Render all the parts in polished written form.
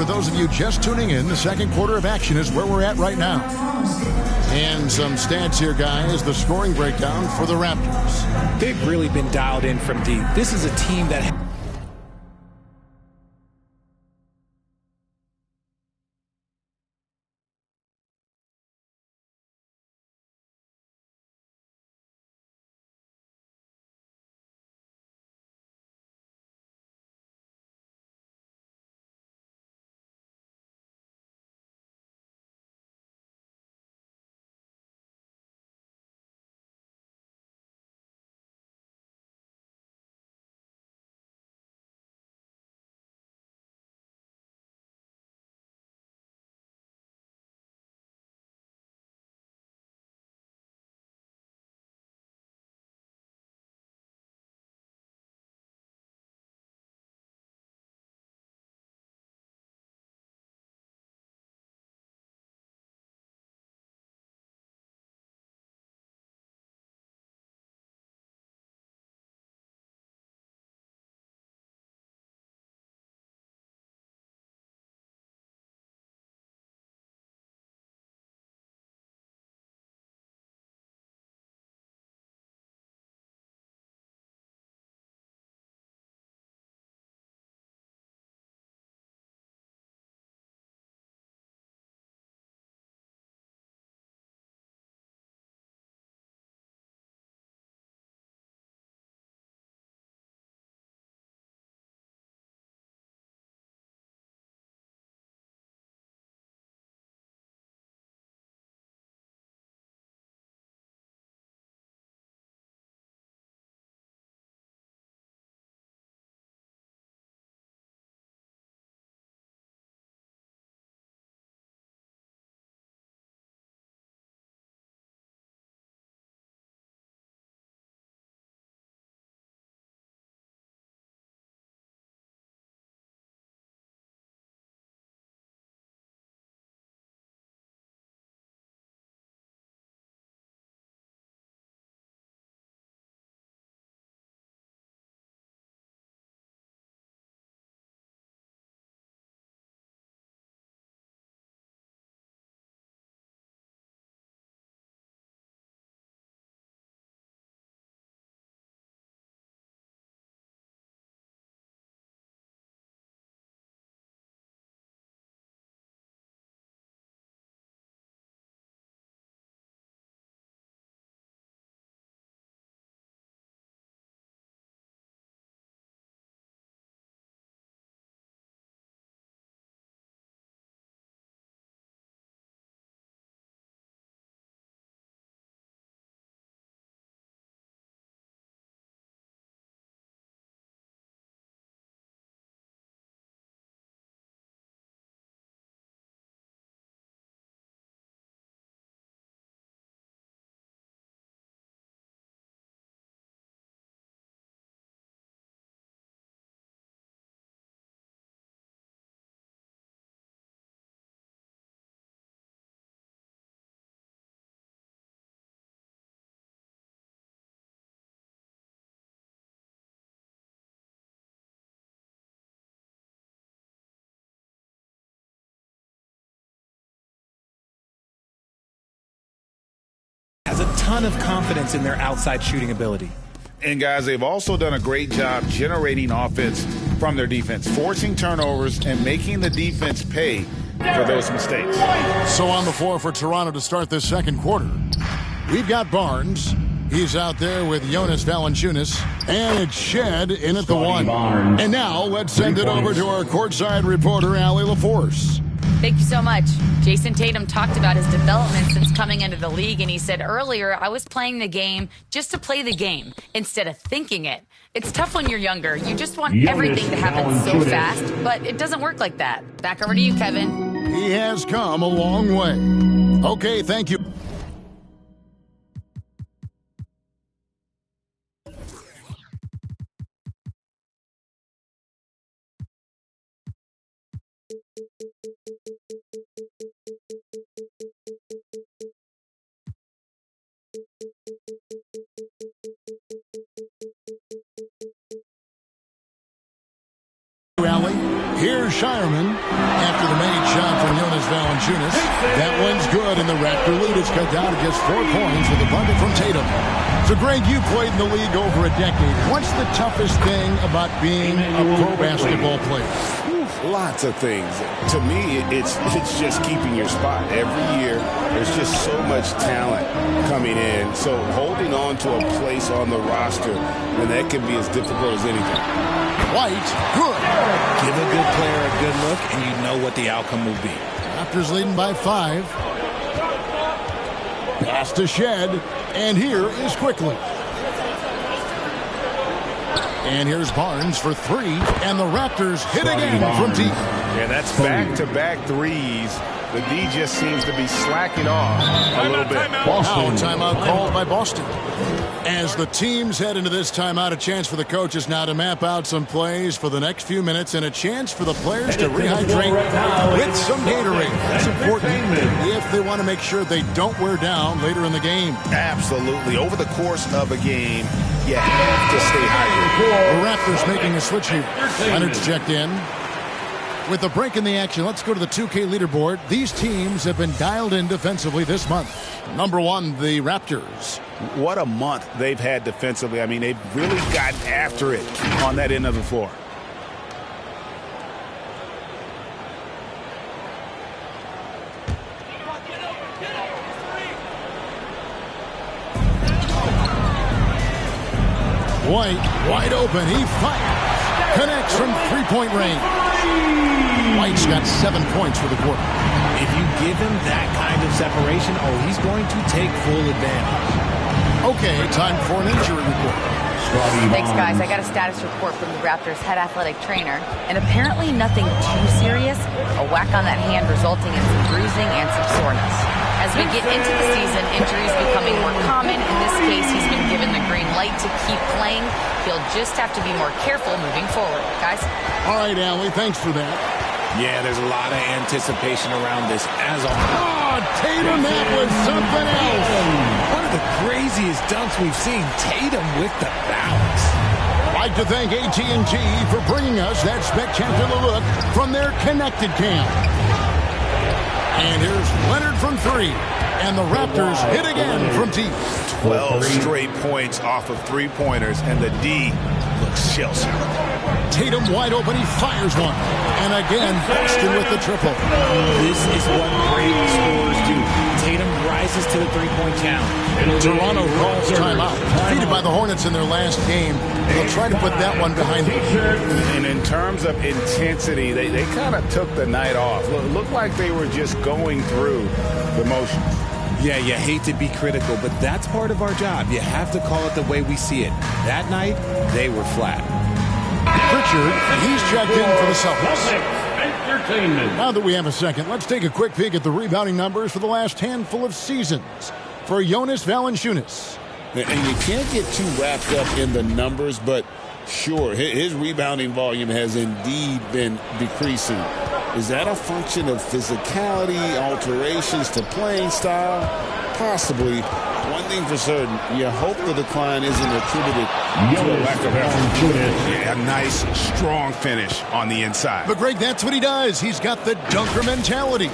for those of you just tuning in, the second quarter of action is where we're at right now. And some stats here, guys. The scoring breakdown for the Raptors. They've really been dialed in from deep. This is a team that... has a ton of confidence in their outside shooting ability. And, guys, they've also done a great job generating offense from their defense, forcing turnovers and making the defense pay for those mistakes. So on the floor for Toronto to start this second quarter, we've got Barnes. He's out there with Jonas Valanciunas, and it's Shed in at the one. And now let's send it over to our courtside reporter, Allie LaForce. Thank you so much. Jason Tatum talked about his development since coming into the league, and he said earlier, I was playing the game just to play the game instead of thinking it. It's tough when you're younger. You just want everything to happen so fast, but it doesn't work like that. Back over to you, Kevin. He has come a long way. Okay, thank you. Rally. Here's Shireman at Valanciunas. That one's good, and the Raptor lead is cut down to just 4 points with a bucket from Tatum. So, Greg, you played in the league over a decade. What's the toughest thing about being a pro basketball player? Lots of things. To me, it's just keeping your spot. Every year, there's just so much talent coming in. So holding on to a place on the roster, and that can be as difficult as anything. White, good. Give a good player a good look, and you know what the outcome will be. Raptors leading by 5. Pass to Shed, and here is Quickly. And here's Barnes for 3, and the Raptors hit again from deep. Yeah, that's back-to-back threes. The D just seems to be slacking off a little bit. Boston. Timeout called by Boston. As the teams head into this timeout, a chance for the coaches now to map out some plays for the next few minutes and a chance for the players to rehydrate with some Gatorade. That's important if they want to make sure they don't wear down later in the game. Absolutely. Over the course of a game, you have to stay hydrated. The Raptors making a switch here. Leonard's checked in. With the break in the action, let's go to the 2K leaderboard. These teams have been dialed in defensively this month. Number 1, the Raptors. What a month they've had defensively. I mean, they've really gotten after it on that end of the floor. White, wide open. He fires. Connects from three-point range. White's got 7 points for the quarter. If you give him that kind of separation, he's going to take full advantage. Okay, time for an injury report. Thanks, guys. I got a status report from the Raptors' head athletic trainer, and apparently nothing too serious. A whack on that hand resulting in some bruising and some soreness. As we get into the season, injuries becoming more common. In this case, he's been given the green light to keep playing. He'll just have to be more careful moving forward, guys. All right, Allie, thanks for that. Yeah, there's a lot of anticipation around this as a Tatum, that was something else. One of the craziest dunks we've seen. Tatum with the bounce. I'd like to thank AT&T for bringing us that spectacular look from their connected cam. And here's Leonard from 3. And the Raptors hit again from deep. 12 straight points off of three-pointers, and the D looks shell-shocked. Tatum wide open, he fires one. And again, Boston with the triple. This is what great scorers do. Tatum rises to the three-point challenge. Toronto calls timeout. Defeated by the Hornets in their last game. They'll try to put that one behind them. And in terms of intensity, they kind of took the night off. Looked like they were just going through the motions. Yeah, you hate to be critical, but that's part of our job. You have to call it the way we see it. That night, they were flat. Pritchard, he's checked in for the Celtics. Now that we have a second, let's take a quick peek at the rebounding numbers for the last handful of seasons for Jonas Valanciunas. And you can't get too wrapped up in the numbers, but sure, his rebounding volume has indeed been decreasing. Is that a function of physicality, alterations to playing style? Possibly. One thing for certain, you hope the decline isn't attributed to a lack of effort. Yeah, a nice, strong finish on the inside. But Greg, that's what he does. He's got the dunker mentality.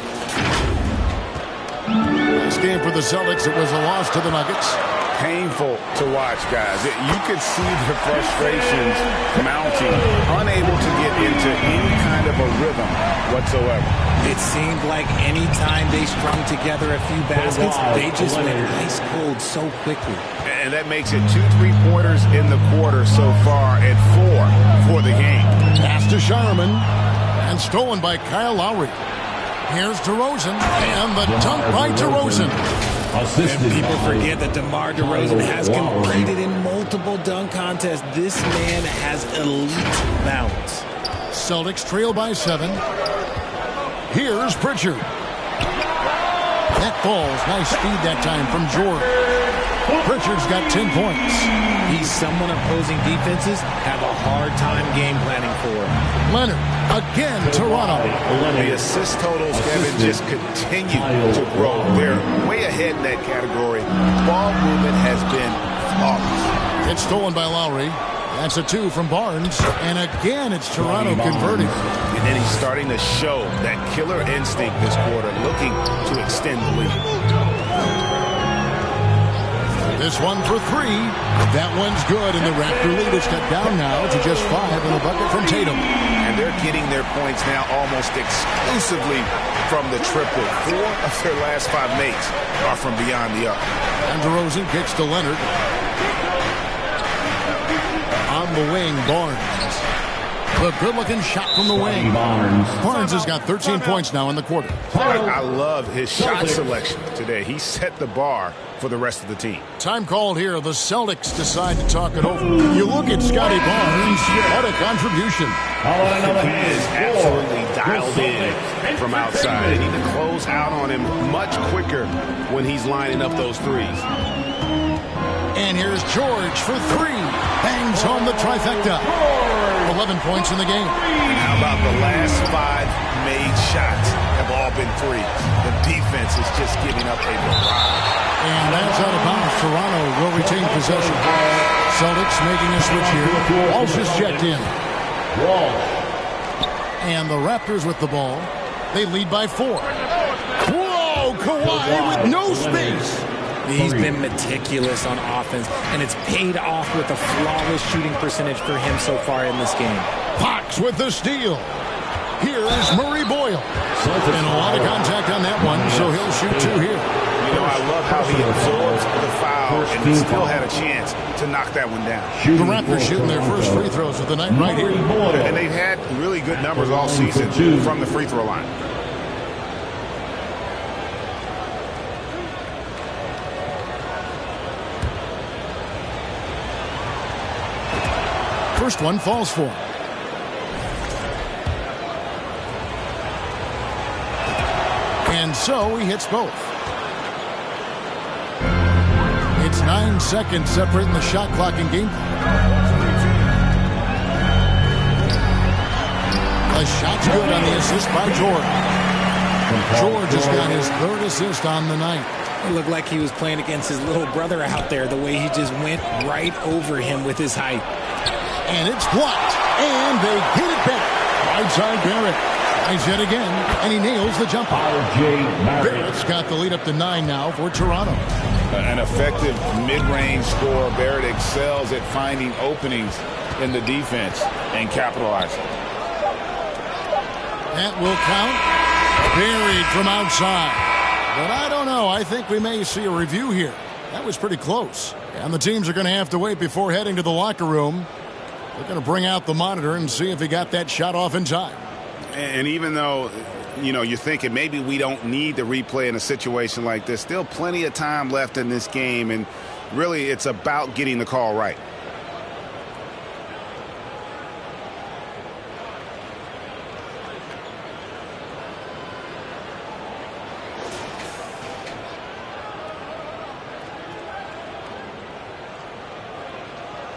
Last game for the Celtics, it was a loss to the Nuggets. Painful to watch, guys. You could see the frustrations mounting, unable to get into any kind of a rhythm whatsoever. It seemed like any time they strung together a few baskets, they just went ice cold so quickly. And that makes it 2 3-pointers in the quarter so far and 4 for the game. Pass to Sharman and stolen by Kyle Lowry. Here's DeRozan and the dunk by DeRozan. And people forget that DeMar DeRozan has competed in multiple dunk contests. This man has elite balance. Celtics trail by 7. Here's Pritchard. That falls. Nice speed that time from Jordan. Pritchard's got 10 points. He's someone opposing defenses have a hard time game planning for. Leonard, again, Toronto. The assist totals, Kevin, just continue to grow. They're way ahead in that category. Ball movement has been flawless. It's stolen by Lowry. That's a 2 from Barnes. And again, it's Toronto converting. And then he's starting to show that killer instinct this quarter, looking to extend the lead. This one for 3. That one's good, and the Raptor lead is cut down now to just 5 in the bucket from Tatum. And they're getting their points now almost exclusively from the triple. 4 of their last 5 makes are from beyond the arc. And DeRozan kicks to Leonard. On the wing, Barnes. The good-looking shot from the wing. Barnes has got 13 points now in the quarter. I love his shot selection today. He set the bar for the rest of the team. Time called here. The Celtics decide to talk it over. You look at Scotty Barnes. What a contribution. He is absolutely dialed in from outside. They need to close out on him much quicker when he's lining up those threes. And here's George for 3. Bangs home the trifecta. 11 points in the game. And how about the last 5 made shots have all been threes? The defense is just giving up a barrage. And that's out of bounds. Toronto will retain possession. Celtics making a switch here. Walsh is checked in. And the Raptors with the ball. They lead by 4. Whoa, Kawhi with no space. He's been meticulous on offense, and it's paid off with a flawless shooting percentage for him so far in this game. Fox with the steal. Here's Murray Boyle. And a lot of contact on that one, so he'll shoot 2 here. You know, I love how he absorbs the foul and he still had a chance to knock that one down. The Raptors shooting their first free throws of the night right here. And they've had really good numbers all season from the free throw line. First one falls for him. And so he hits both. It's 9 seconds separating the shot clock and game clock. The shot's good on the assist by George. George has got his 3rd assist on the night. It looked like he was playing against his little brother out there, the way he just went right over him with his height. And it's blocked. And they hit it back. Right side Barrett. Tries yet again. And he nails the jumper. Barrett's got the lead up to 9 now for Toronto. An effective mid-range scorer. Barrett excels at finding openings in the defense and capitalizing. That will count. Buried from outside. But I don't know. I think we may see a review here. That was pretty close. And the teams are going to have to wait before heading to the locker room. They're going to bring out the monitor and see if he got that shot off in time. And even though, you know, you're thinking maybe we don't need the replay in a situation like this, still plenty of time left in this game. And really, it's about getting the call right.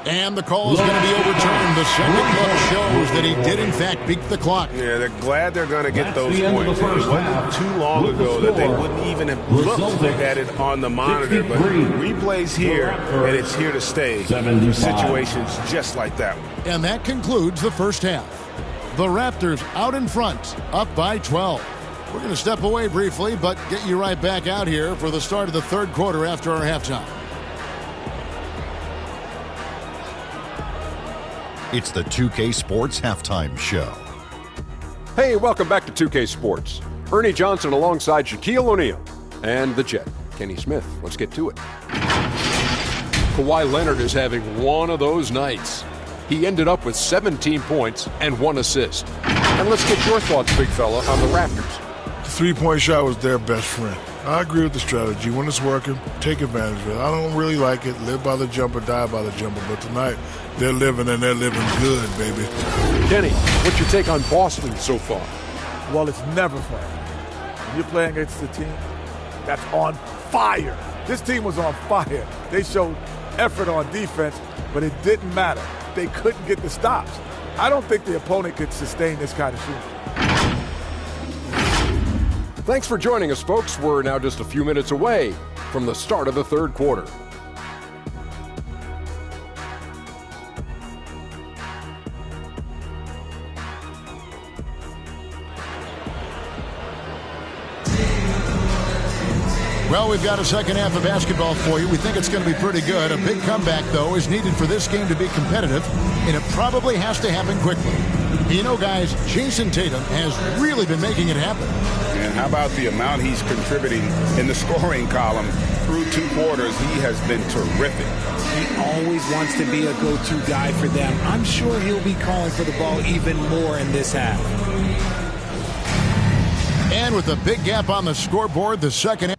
And the call is going to be overturned. The second look shows that he did, in fact, beat the clock. Yeah, they're glad they're going to get those points. It wasn't too long ago that they wouldn't even have looked at it on the monitor. But replays here, and it's here to stay in situations just like that one. And that concludes the first half. The Raptors out in front, up by 12. We're going to step away briefly, but get you right back out here for the start of the third quarter after our halftime. It's the 2K Sports Halftime Show. Hey, welcome back to 2K Sports. Ernie Johnson alongside Shaquille O'Neal and the Jet, Kenny Smith. Let's get to it. Kawhi Leonard is having one of those nights. He ended up with 17 points and 1 assist. And let's get your thoughts, big fella, on the Raptors. The three-point shot was their best friend. I agree with the strategy. When it's working, take advantage of it. I don't really like it. Live by the jumper, die by the jumper. But tonight, they're living, and they're living good, baby. Kenny, what's your take on Boston so far? Well, it's never fun. When you're playing against a team that's on fire. This team was on fire. They showed effort on defense, but it didn't matter. They couldn't get the stops. I don't think the opponent could sustain this kind of shooting. Thanks for joining us, folks. We're now just a few minutes away from the start of the third quarter. Well, we've got a second half of basketball for you. We think it's going to be pretty good. A big comeback, though, is needed for this game to be competitive, and it probably has to happen quickly. You know, guys, Jason Tatum has really been making it happen. And how about the amount he's contributing in the scoring column through 2 quarters? He has been terrific. He always wants to be a go-to guy for them. I'm sure he'll be calling for the ball even more in this half. And with a big gap on the scoreboard, the second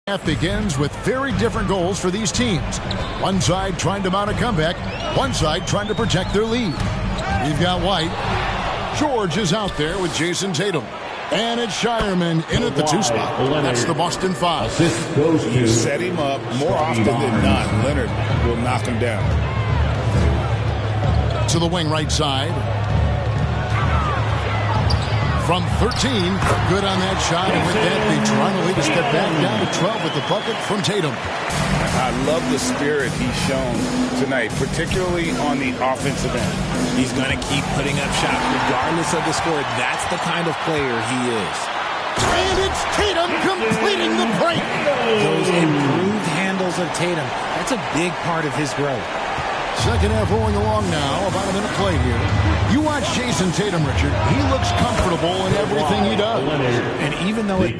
Half begins with very different goals for these teams. One side trying to mount a comeback, one side trying to protect their lead. We've got White. George is out there with Jason Tatum. And it's Shireman in at the 2 spot. That's the Boston 5. You set him up more often than not. Leonard will knock him down. To the wing right side. From 13, good on that shot, and with that, the Toronto Leafs step back down to 12 with the bucket from Tatum. I love the spirit he's shown tonight, particularly on the offensive end. He's going to keep putting up shots regardless of the score. That's the kind of player he is. And it's Tatum completing the break. Those improved handles of Tatum, that's a big part of his growth. Second half rolling along now, about a minute play here. You watch Jason Tatum, Richard. He looks comfortable in everything he does. And even though it...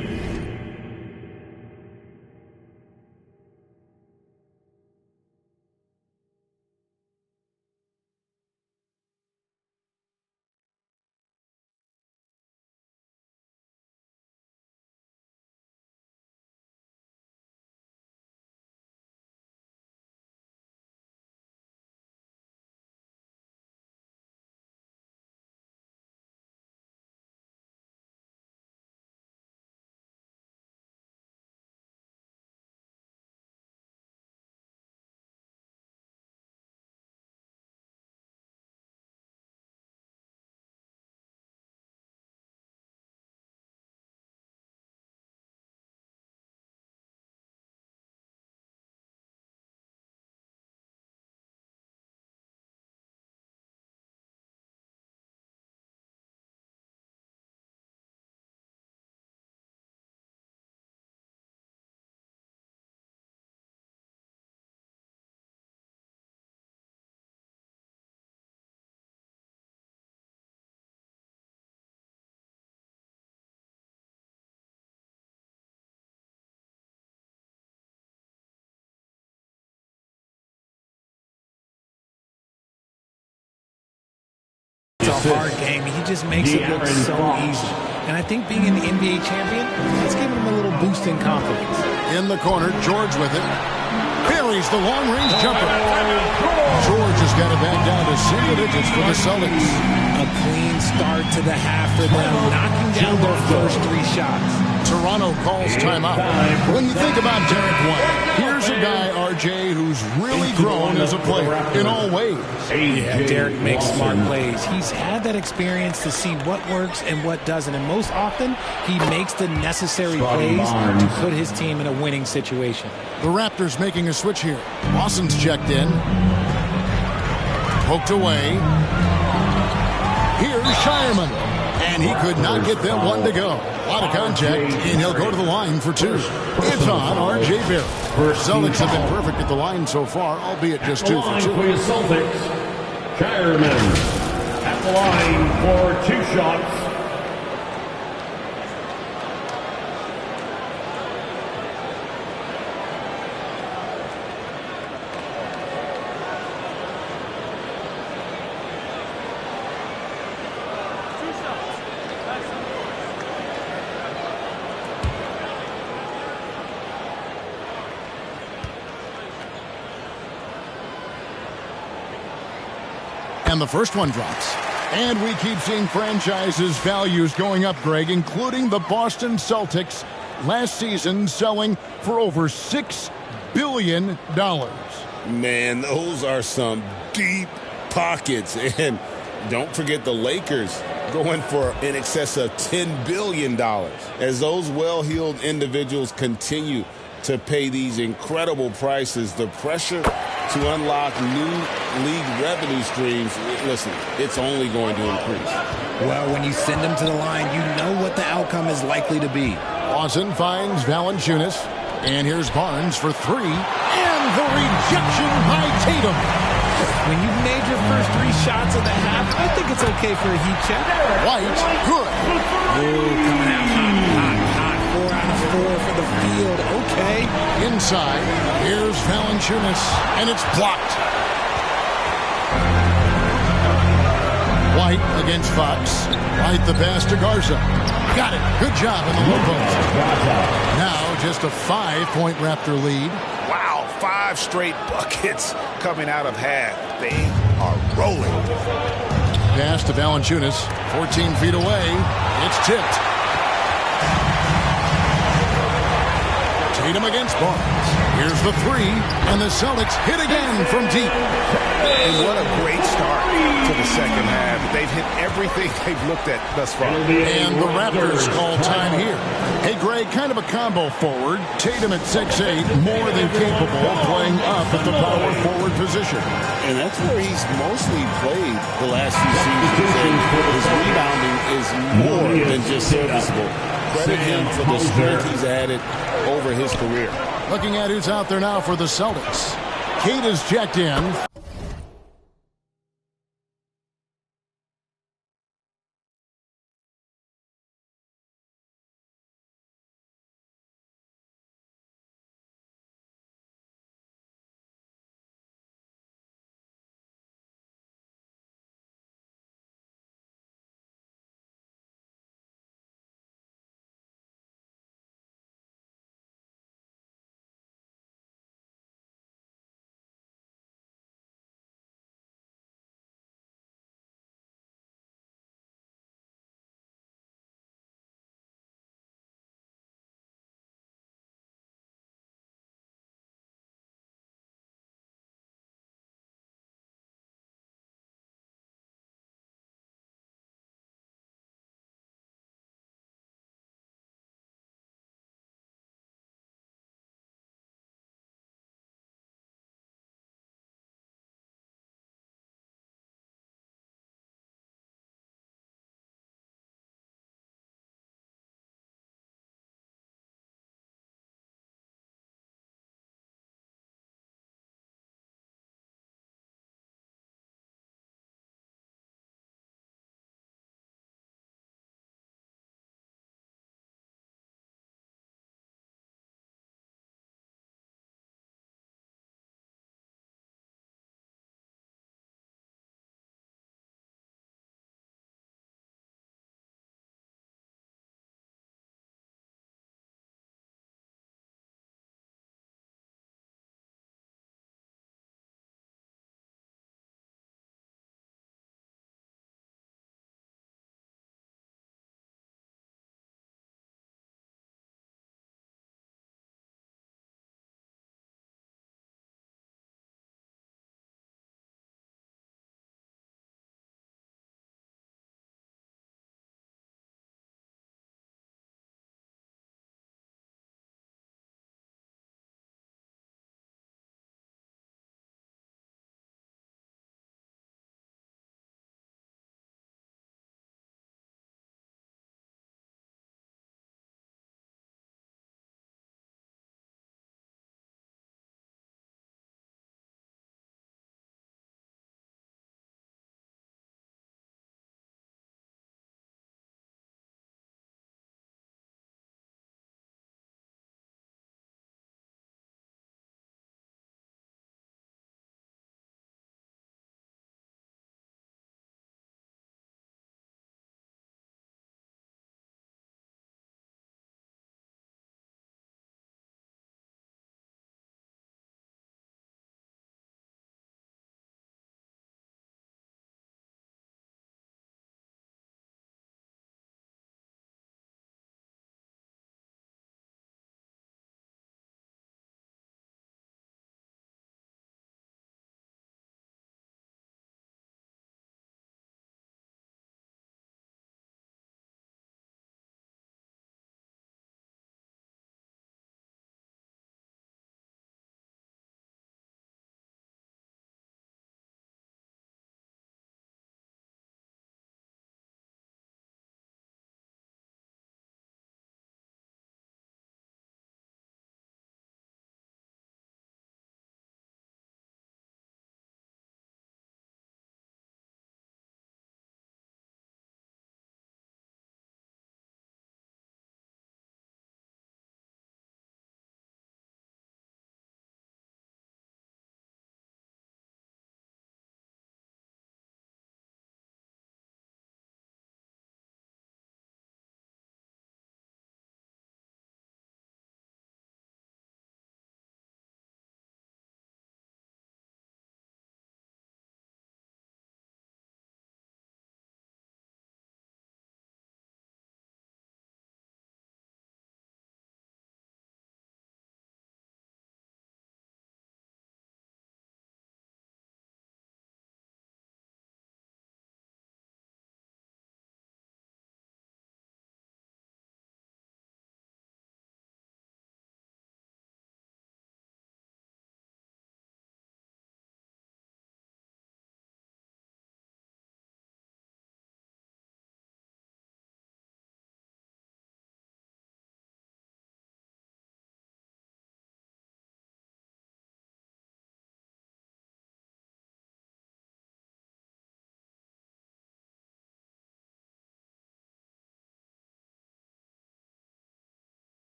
It's a hard game. He just makes it look so easy. And I think being an NBA champion, it's giving him a little boost in confidence. In the corner, George with it. Buries the long-range jumper. George has got it back down to single digits for the Celtics. A clean start to the half for them, knocking down their first 3 shots. Toronto calls timeout. When you think about Derek White, here's a guy, RJ, who's really grown as a player in all ways. Yeah, Derek makes smart plays. He's had that experience to see what works and what doesn't. And most often, he makes the necessary plays to put his team in a winning situation. The Raptors making a switch here. Lawson's checked in. Poked away. Here's Shireman. And he could not get that one to go. A lot of contact, and he'll go to the line for 2. It's on R.J. Barrett. Celtics have been perfect at the line so far, albeit just 2 for 2. For the Celtics, Shireman at the line for 2 shots. And the first one drops. And we keep seeing franchises' values going up, Greg, including the Boston Celtics last season selling for over $6 billion. Man, those are some deep pockets. And don't forget the Lakers going for in excess of $10 billion. As those well-heeled individuals continue to pay these incredible prices, the pressure to unlock new league revenue streams, listen, it's only going to increase. Well, when you send them to the line, you know what the outcome is likely to be. Lawson finds Valanciunas, and here's Barnes for 3, and the rejection by Tatum. When you've made your first 3 shots of the half, I think it's okay for a heat check. White, good. Ooh, coming out hot. 4 out of 4 for the field. Okay. Inside, here's Valanciunas, and it's blocked. White against Fox. White the pass to Garza. Got it. Good job in the low post. Now just a 5-point Raptor lead. Wow, 5 straight buckets coming out of half. They are rolling. Pass to Valanciunas, 14 feet away. It's tipped. Tatum against Barnes. Here's the 3, and the Celtics hit again from deep. And what a great start to the second half. They've hit everything they've looked at thus far. And the Raptors call time here. Hey, Greg, kind of a combo forward. Tatum at 6'8", more than capable of playing up at the power forward position. And that's where he's mostly played the last few seasons. And his rebounding is more than just serviceable. Credit him for the strength he's added over his career. Looking at who's out there now for the Celtics. Kate is checked in.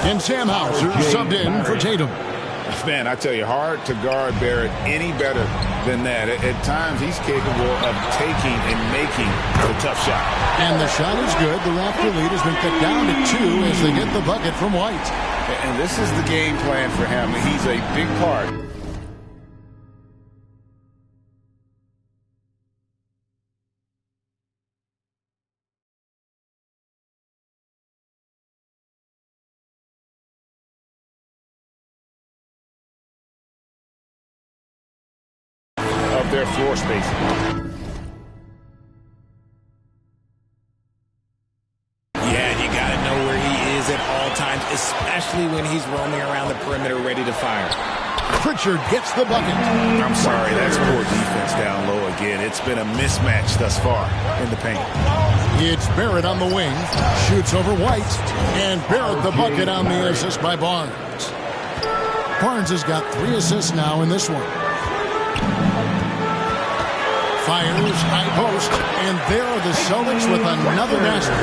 And Sam Hauser subbed in for Tatum. Man, I tell you, hard to guard Barrett any better than that. At times, he's capable of taking and making the tough shot. And the shot is good. The Raptor lead has been cut down to 2 as they get the bucket from White. And this is the game plan for him. He's a big part. Of their floor space. Yeah, you got to know where he is at all times, especially when he's roaming around the perimeter ready to fire. Pritchard gets the bucket. I'm sorry, that's poor defense down low again. It's been a mismatch thus far in the paint. It's Barrett on the wing. Shoots over White. And Barrett the bucket on the assist by Barnes. Barnes has got 3 assists now in this one. Fires, high post, and there are the Celtics with another basket.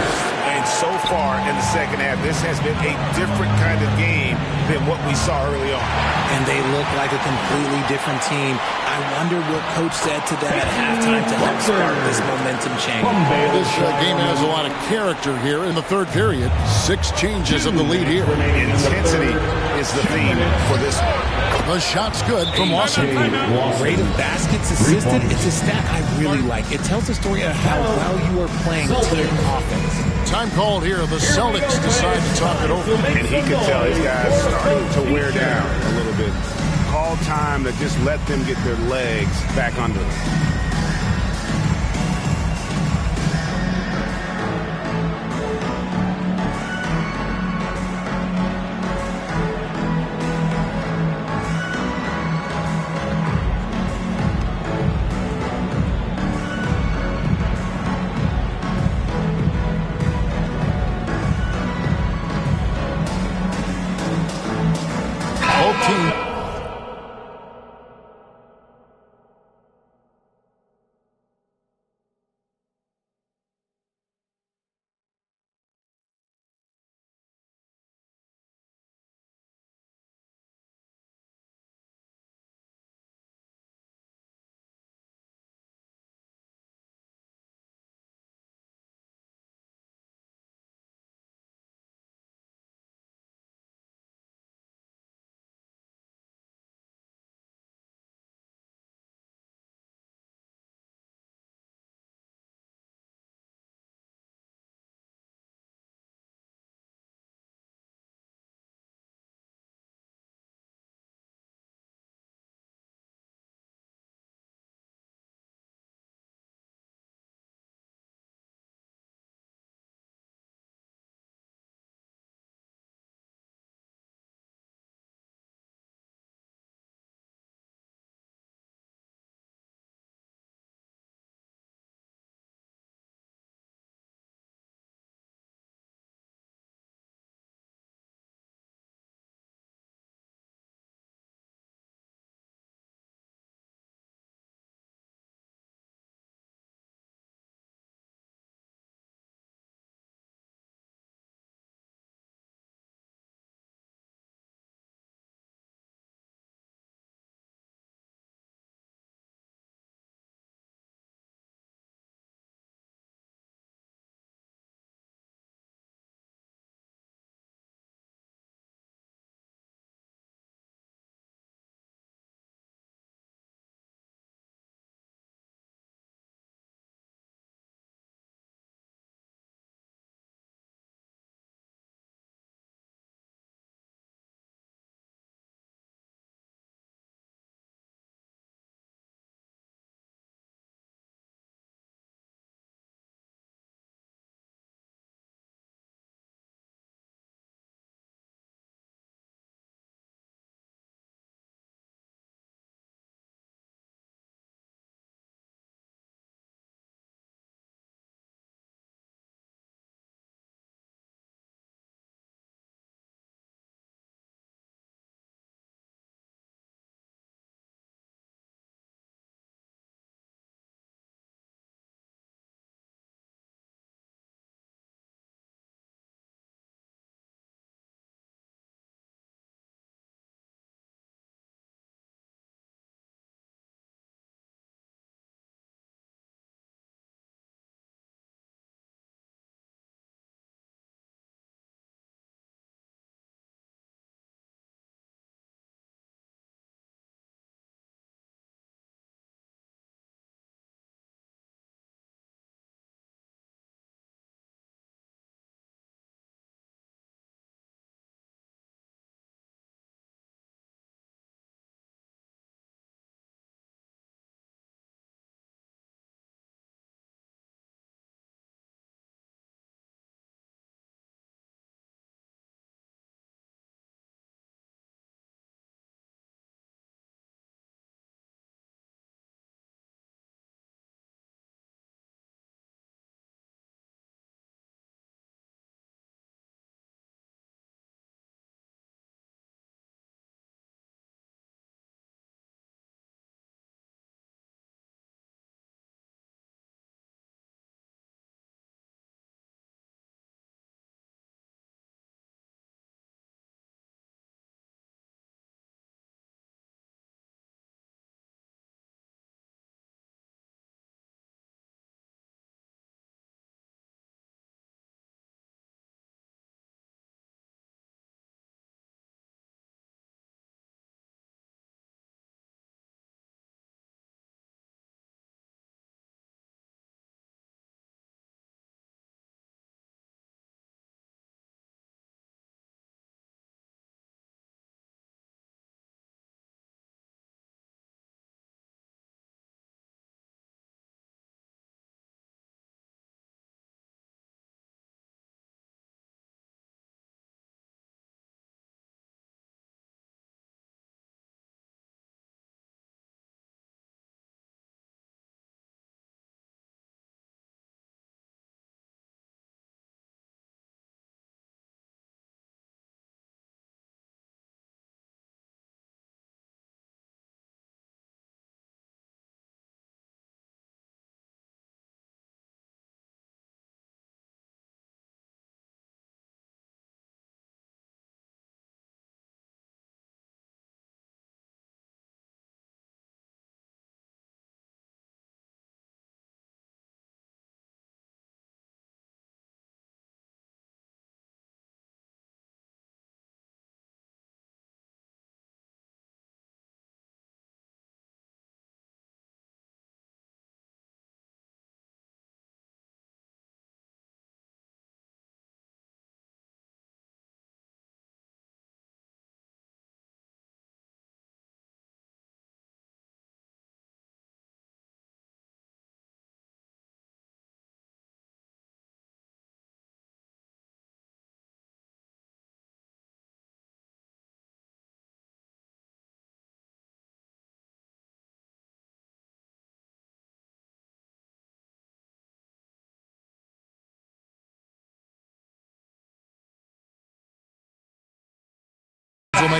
And so far in the second half, this has been a different kind of game than what we saw early on. And they look like a completely different team. I wonder what coach said to them at halftime to help spark this momentum change. This game has a lot of character here in the third period. 6 changes of the lead here. Intensity is the theme for this one. The shot's good from Lawson. Rate of baskets assisted, it's a stat I really like. It tells the story of how well you are playing team offense. Time called here. The Celtics decide to talk it over. And he could tell his guys starting to wear down a little bit. Call time to just let them get their legs back under them.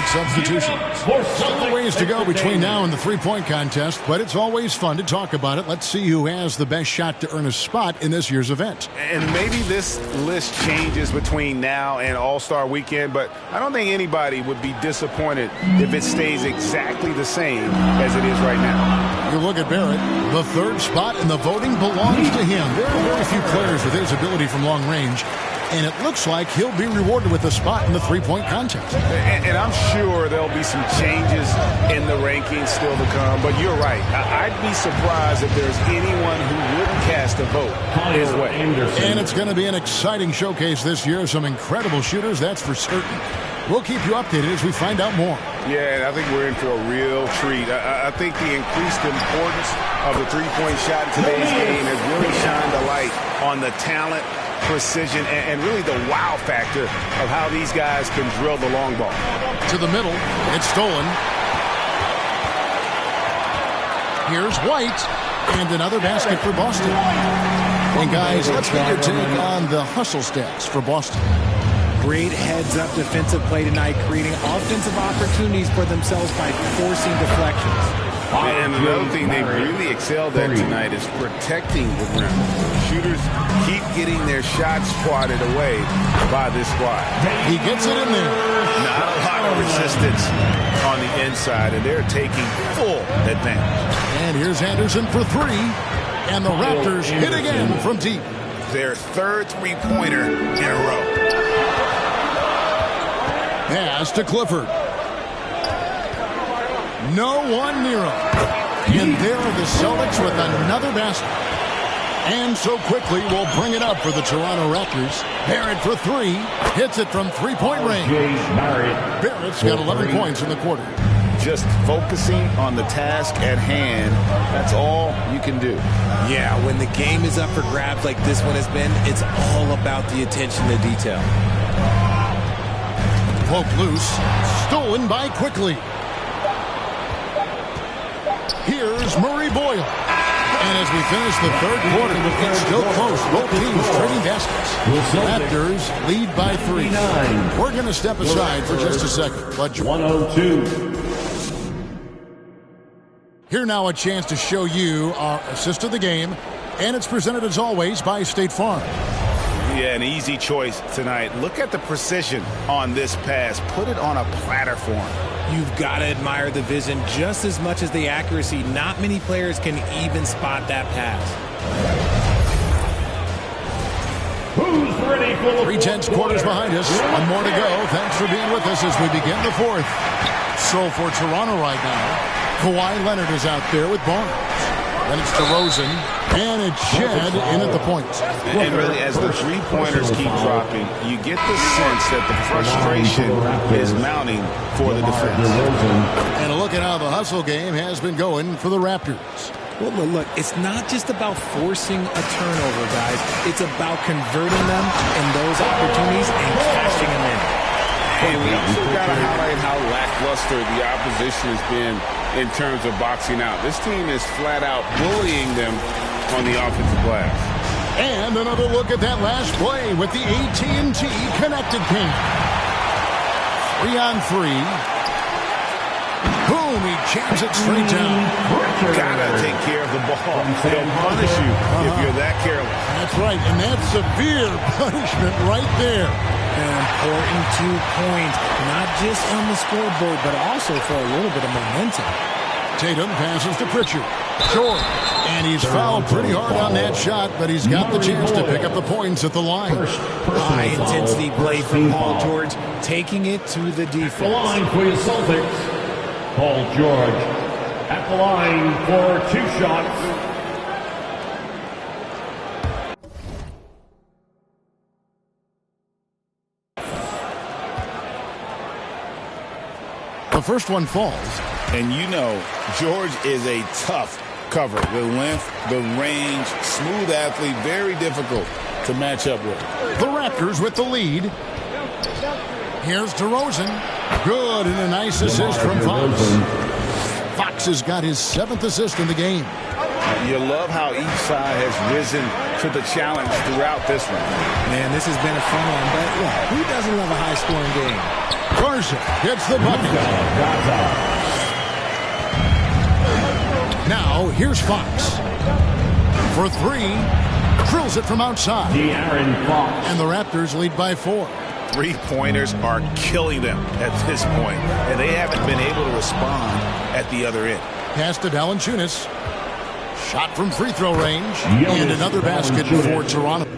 make substitutions. Still a ways to go between now and the three-point contest, but it's always fun to talk about it. Let's see who has the best shot to earn a spot in this year's event. And maybe this list changes between now and All-Star Weekend, but I don't think anybody would be disappointed if it stays exactly the same as it is right now. You look at Barrett, the third spot in the voting belongs to him. There are very few players with his ability from long range, and it looks like he'll be rewarded with a spot in the three-point contest. And I'm sure there'll be some changes in the rankings still to come, but you're right. I'd be surprised if there's anyone who wouldn't cast a vote his way. And it's going to be an exciting showcase this year. Some incredible shooters, that's for certain. We'll keep you updated as we find out more. Yeah, and I think we're in for a real treat. I think the increased importance of the three-point shot in today's game has really shined a light on the talent, precision, and really the wow factor of how these guys can drill the long ball. To the middle, it's stolen. Here's White, and another basket for Boston. And guys, let's get your take on the hustle stats for Boston. Great heads-up defensive play tonight, creating offensive opportunities for themselves by forcing deflections. And another thing they've really excelled at tonight is protecting the rim. Shooters keep getting their shots swatted away by this squad. He gets it in there. Not a lot of resistance on the inside, and they're taking full advantage. And here's Anderson for three. And the Raptors hit again from deep. Their third three-pointer in a row. Pass to Clifford. No one near him. And there are the Celtics with another basket. And so quickly we'll bring it up for the Toronto Raptors. Barrett for three. Hits it from three-point range. Barrett's got 11 points in the quarter. Just focusing on the task at hand, that's all you can do. Yeah, when the game is up for grabs like this one has been, it's all about the attention to detail. Poke loose. Stolen by Quickly. Here's Murray Boyle. And as we finish the third quarter, it's still close. Both teams trading baskets. Raptors lead by 3. We're going to step aside for just a second. But 102. Here now a chance to show you our assist of the game. And it's presented as always by State Farm. Yeah, an easy choice tonight. Look at the precision on this pass. Put it on a platter for him. You've got to admire the vision just as much as the accuracy. Not many players can even spot that pass. Who's ready for the 3/10 quarters behind us. One more to go. Thanks for being with us as we begin the fourth. So for Toronto right now, Kawhi Leonard is out there with Barnes. Then it's DeRozan, and it's Shed in at the point. And really, as the three-pointers keep dropping, you get the sense that the frustration is mounting for the defense. And a look at how the hustle game has been going for the Raptors. Well, look, it's not just about forcing a turnover, guys. It's about converting them in those opportunities and cashing them in. And we also got to highlight how lackluster the opposition has been in terms of boxing out. This team is flat out bullying them on the offensive glass. And another look at that last play with the AT&T connected paint. 3-on-3. Boom, he jams it straight down. Gotta take care of the ball. They'll punish you if you're that careless. That's right, and that's severe punishment right there. An important 2 points, not just on the scoreboard, but also for a little bit of momentum. Tatum passes to Pritchard. Short. And he's fouled pretty hard on that shot, but he's got the chance to pick up the points at the line. High-intensity play from Paul George, taking it to the defense. The line for your Celtics, Paul George. At the line for 2 shots. The first one falls. And you know, George is a tough cover. The length, the range, smooth athlete, very difficult to match up with. The Raptors with the lead. Here's DeRozan. Good, and a nice assist from Fox. Fox has got his 7th assist in the game. You love how each side has risen to the challenge throughout this one. Man, this has been a fun one, but yeah, who doesn't love a high-scoring game? Garza hits the bucket. Now, here's Fox. For three. Drills it from outside. And the Raptors lead by 4. Three-pointers are killing them at this point, and they haven't been able to respond at the other end. Pass to Valanciunas. Shot from free throw range. And another basket for Toronto.